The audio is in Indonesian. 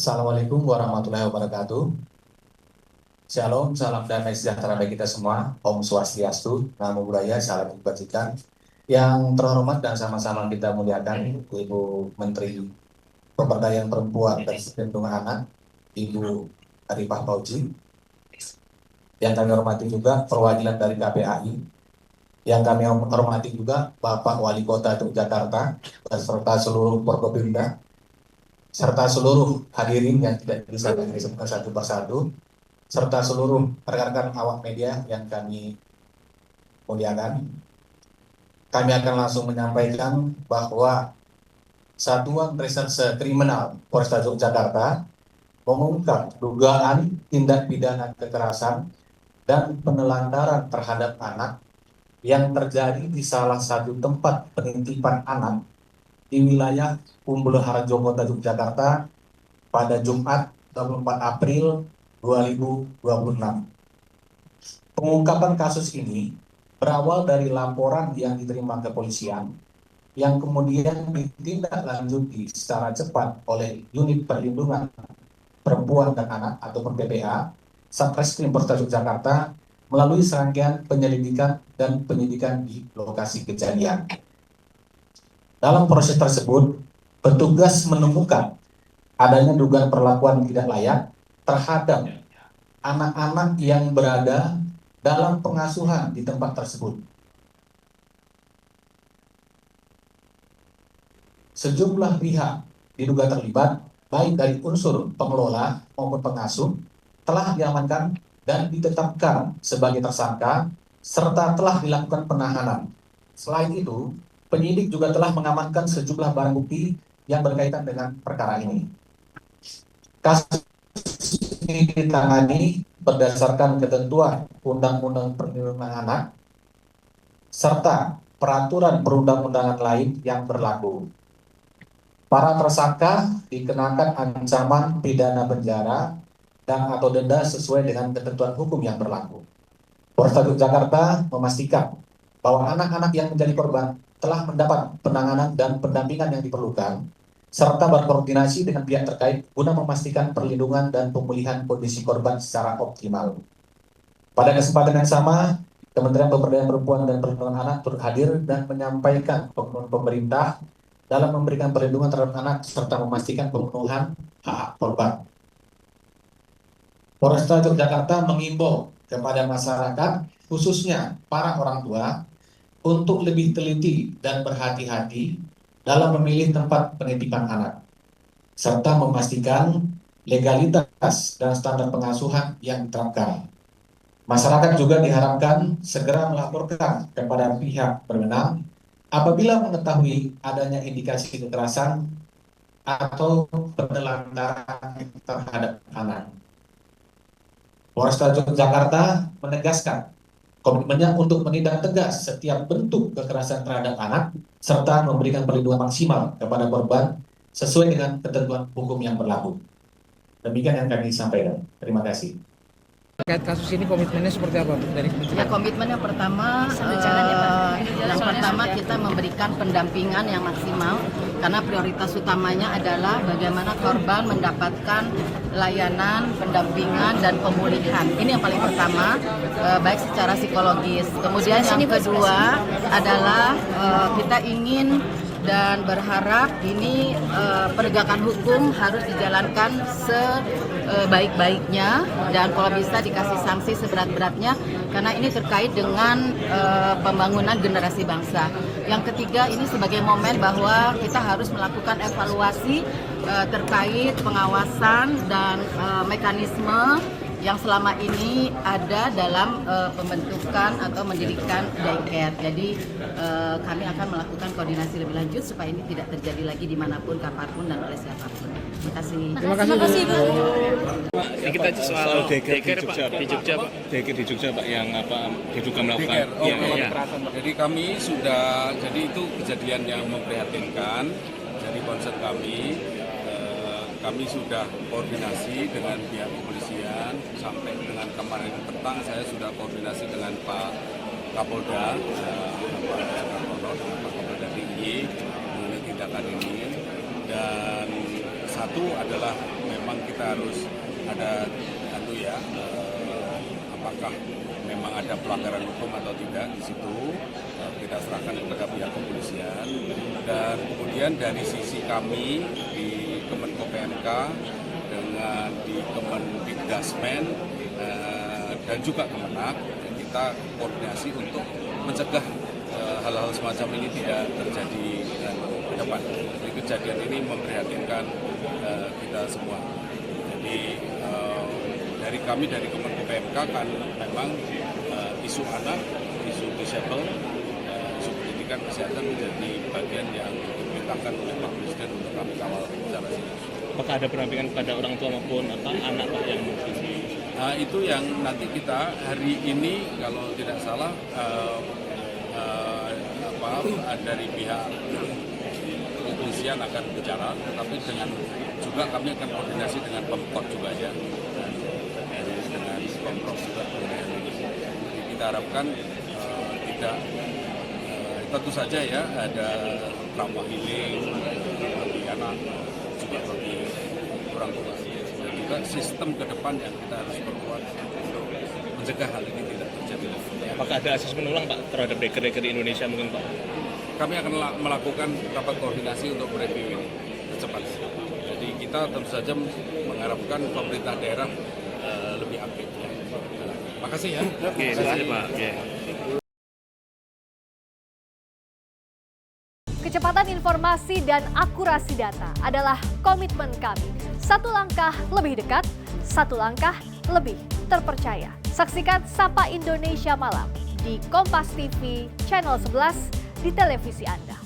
Assalamualaikum warahmatullahi wabarakatuh. Shalom, salam damai sejahtera bagi kita semua. Om Swastiastu, Namo Buddhaya, salam kebajikan. Yang terhormat dan sama-sama kita muliakan Ibu Menteri Pemberdayaan Perempuan dan Perlindungan Anak, Ibu Arifah Fauzi. Yang kami hormati juga perwakilan dari KPAI. Yang kami hormati juga Bapak Wali Kota Yogyakarta beserta seluruh Forkopimda, serta seluruh hadirin yang tidak bisa kami sebutkan satu persatu, serta seluruh rekan-rekan awak media yang kami muliakan. Kami akan langsung menyampaikan bahwa Satuan Reserse Kriminal Polresta Yogyakarta mengungkap dugaan tindak pidana kekerasan dan penelantaran terhadap anak yang terjadi di salah satu tempat penitipan anak di wilayah Umbul Harjo Kota Yogyakarta pada Jumat 24 April 2026. Pengungkapan kasus ini berawal dari laporan yang diterima kepolisian yang kemudian ditindaklanjuti secara cepat oleh Unit Perlindungan Perempuan dan Anak atau PPA Satreskrim Polresta Yogyakarta melalui serangkaian penyelidikan dan penyidikan di lokasi kejadian. Dalam proses tersebut, petugas menemukan adanya dugaan perlakuan tidak layak terhadap anak-anak yang berada dalam pengasuhan di tempat tersebut. Sejumlah pihak diduga terlibat, baik dari unsur pengelola maupun pengasuh, telah diamankan dan ditetapkan sebagai tersangka, serta telah dilakukan penahanan. Selain itu, penyidik juga telah mengamankan sejumlah barang bukti yang berkaitan dengan perkara ini. Kasus ini ditangani berdasarkan ketentuan Undang-Undang Perlindungan Anak serta peraturan perundang-undangan lain yang berlaku. Para tersangka dikenakan ancaman pidana penjara dan atau denda sesuai dengan ketentuan hukum yang berlaku. Polresta Yogyakarta memastikan bahwa anak-anak yang menjadi korban telah mendapat penanganan dan pendampingan yang diperlukan, serta berkoordinasi dengan pihak terkait guna memastikan perlindungan dan pemulihan kondisi korban secara optimal. Pada kesempatan yang sama, Kementerian Pemberdayaan Perempuan dan Perlindungan Anak turut hadir dan menyampaikan komitmen pemerintah dalam memberikan perlindungan terhadap anak serta memastikan pemenuhan hak korban. Polresta Yogyakarta mengimbau kepada masyarakat, khususnya para orang tua, untuk lebih teliti dan berhati-hati dalam memilih tempat penitipan anak, serta memastikan legalitas dan standar pengasuhan yang diterapkan. Masyarakat juga diharapkan segera melaporkan kepada pihak berwenang apabila mengetahui adanya indikasi kekerasan atau penelantaran terhadap anak. Polresta Yogyakarta menegaskan komitmennya untuk menindak tegas setiap bentuk kekerasan terhadap anak serta memberikan perlindungan maksimal kepada korban sesuai dengan ketentuan hukum yang berlaku. Demikian yang kami sampaikan. Terima kasih. Terkait kasus ini komitmennya seperti apa dari Ya, komitmen yang pertama, kita memberikan pendampingan yang maksimal karena prioritas utamanya adalah bagaimana korban mendapatkan layanan, pendampingan dan pemulihan. Ini yang paling pertama, baik secara psikologis. Kemudian yang kedua adalah kita ingin dan berharap ini penegakan hukum harus dijalankan sebaik-baiknya dan kalau bisa dikasih sanksi seberat-beratnya karena ini terkait dengan pembangunan generasi bangsa. Yang ketiga, ini sebagai momen bahwa kita harus melakukan evaluasi terkait pengawasan dan mekanisme yang selama ini ada dalam pembentukan atau mendirikan daycare. Jadi kami akan melakukan koordinasi lebih lanjut supaya ini tidak terjadi lagi dimanapun, kapanpun, dan oleh siapapun. Terima kasih. Terima kasih Bu. Ini kita soal daycare Pak di Jogja Pak. Daycare di Jogja Pak yang diduga melakukan. Jadi kami sudah, jadi itu kejadian yang memprihatinkan. Jadi konsep kami sudah koordinasi dengan pihak kepolisian sampai dengan kemarin petang saya sudah koordinasi dengan Pak Kapolda, Pak Jakarta dengan Pak Kapolda Tinggi mengenai tindakan ini dan saat satu adalah memang kita harus ada apakah memang ada pelanggaran hukum atau tidak di situ, kita serahkan kepada pihak kepolisian. Dan kemudian dari sisi kami di Kemenko PMK dengan di Kemendikdasmen dan juga Kemenak, kita koordinasi untuk mencegah hal-hal semacam ini tidak terjadi ke depan. Jadi kejadian ini memprihatinkan kita semua. Jadi dari kami dari Kemenko PMK kan memang isu anak, isu disable, isu pendidikan kesehatan menjadi bagian yang diperintahkan oleh Pak Presiden untuk kami kawal secara serius. Apakah ada pendampingan kepada orang tua maupun anak Pak yang itu yang nanti kita hari ini kalau tidak salah dari pihak kepolisian akan bicara, tetapi juga kami akan koordinasi dengan Pemkot juga ya, dengan Pemprov juga. Jadi kita harapkan tidak tentu saja ya ada trauma healing bagi anak, juga bagi orang tua, dan juga sistem ke depan yang kita harus perkuat untuk mencegah hal ini tidak terjadi. Apakah ada asesmen ulang Pak terhadap deker-deker di Indonesia mungkin Pak? Kami akan melakukan rapat koordinasi untuk mereview ini secepatnya. Jadi kita tentu saja mengharapkan pemerintah daerah lebih aktif. Makasih ya. Oke, terima kasih Pak. Oke. Kecepatan informasi dan akurasi data adalah komitmen kami. Satu langkah lebih dekat, satu langkah lebih terpercaya. Saksikan Sapa Indonesia Malam di Kompas TV Channel 11 di televisi Anda.